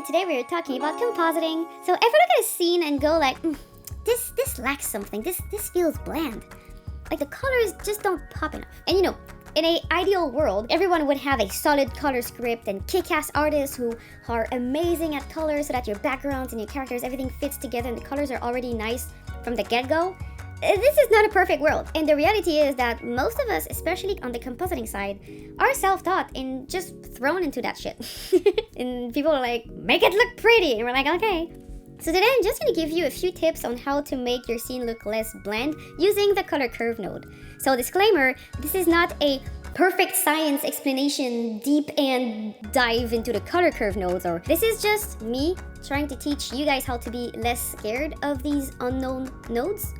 and today we're talking about compositing. So ever look at a scene and go like, this lacks something, this feels bland. Like the colors just don't pop enough. And you know, in an ideal world, everyone would have a solid color script and kick-ass artists who are amazing at colors so that your backgrounds and your characters, everything fits together and the colors are already nice from the get-go. This is not a perfect world, and the reality is that most of us, especially on the compositing side, are self-taught and just thrown into that shit. And people are like, make it look pretty, and we're like, okay. So today I'm just going to give you a few tips on how to make your scene look less bland using the color curve node. So disclaimer, this is not a perfect science explanation, deep and dive into the color curve nodes, or this is just me trying to teach you guys how to be less scared of these unknown nodes.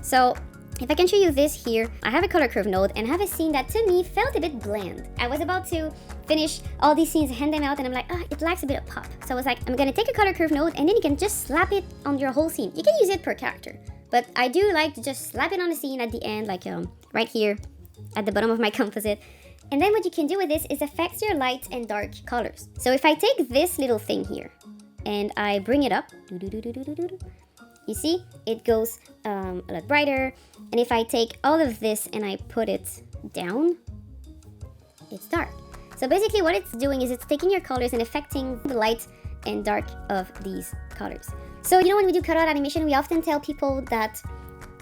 So if I can show you this here, I have a color curve node and I have a scene that to me felt a bit bland. I was about to finish all these scenes, hand them out, and I'm like, it lacks a bit of pop. So I was like, I'm gonna take a color curve node and then you can just slap it on your whole scene. You can use it per character, but I do like to just slap it on the scene at the end, like right here at the bottom of my composite. And then what you can do with this is affect your light and dark colors. So if I take this little thing here and I bring it up, you see, it goes a lot brighter. And if I take all of this and I put it down, it's dark. So basically what it's doing is it's taking your colors and affecting the light and dark of these colors. So you know, when we do cutout animation, we often tell people that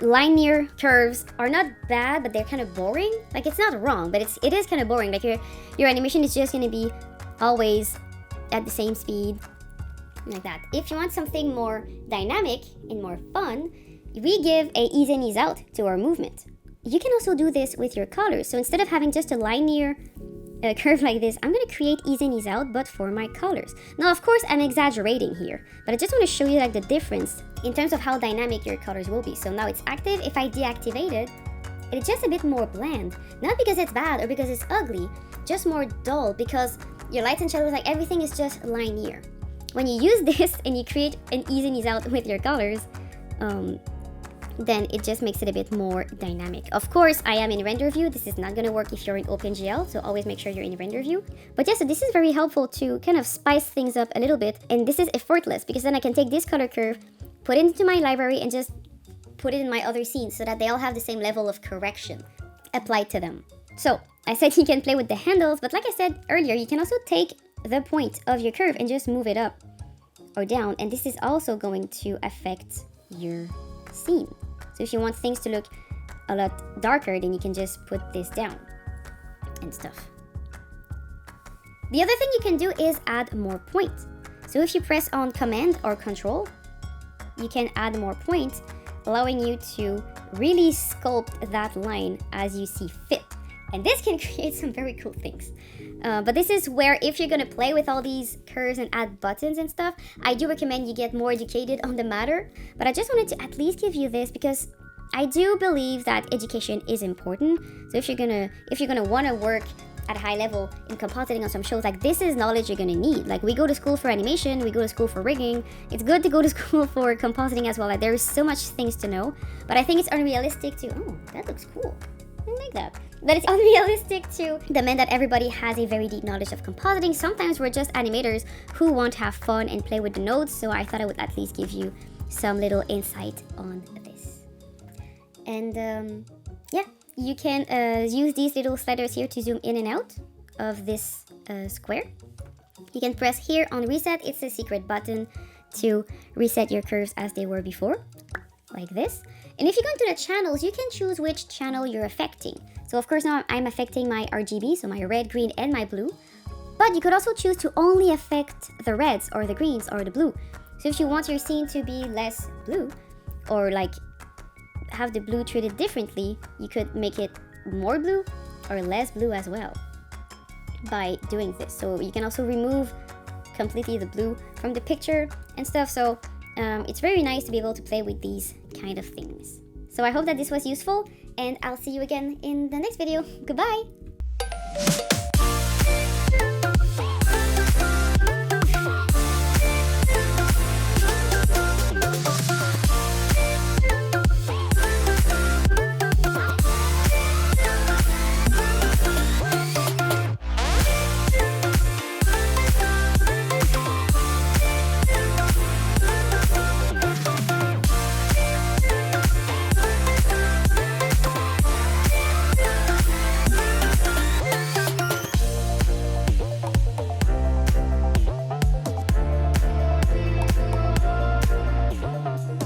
linear curves are not bad, but they're kind of boring. Like, it's not wrong, but it is kind of boring. Like your animation is just going to be always at the same speed, like that. If you want something more dynamic and more fun, we give a ease in, ease out to our movement. You can also do this with your colors. So instead of having just a linear curve like this, I'm going to create ease in, ease out, but for my colors. Now, of course, I'm exaggerating here, but I just want to show you like the difference in terms of how dynamic your colors will be. So now it's active. If I deactivate it, it's just a bit more bland. Not because it's bad or because it's ugly, just more dull, because your lights and shadows, like everything is just linear. When you use this and you create an ease in, ease out with your colors, then it just makes it a bit more dynamic. Of course, I am in render view. This is not going to work if you're in OpenGL, so always make sure you're in render view. But yeah, so this is very helpful to kind of spice things up a little bit. And this is effortless because then I can take this color curve, put it into my library, and just put it in my other scenes so that they all have the same level of correction applied to them. So I said you can play with the handles, but like I said earlier, you can also take the point of your curve and just move it up or down, and this is also going to affect your scene. So if you want things to look a lot darker, then you can just put this down and stuff. The other thing you can do is add more points. So if you press on Command or Control, you can add more points, allowing you to really sculpt that line as you see fit. And this can create some very cool things. But this is where, if you're gonna play with all these curves and add buttons and stuff, I do recommend you get more educated on the matter. But I just wanted to at least give you this because I do believe that education is important. So if you're gonna wanna work at a high level in compositing on some shows, like this is knowledge you're gonna need. Like, we go to school for animation, we go to school for rigging. It's good to go to school for compositing as well. Like, there is so much things to know. But I think it's unrealistic to, oh, that looks cool. I like that. But it's unrealistic to demand that everybody has a very deep knowledge of compositing. Sometimes we're just animators who want to have fun and play with the nodes, so I thought I would at least give you some little insight on this. And yeah, you can use these little sliders here to zoom in and out of this square. You can press here on reset. It's a secret button to reset your curves as they were before, like this. And if you go into the channels, you can choose which channel you're affecting. So of course now I'm affecting my RGB, so my red, green, and my blue. But you could also choose to only affect the reds or the greens or the blue. So if you want your scene to be less blue, or like have the blue treated differently, you could make it more blue or less blue as well by doing this. So you can also remove completely the blue from the picture and stuff. So it's very nice to be able to play with these kind of things. So I hope that this was useful, and I'll see you again in the next video. Goodbye!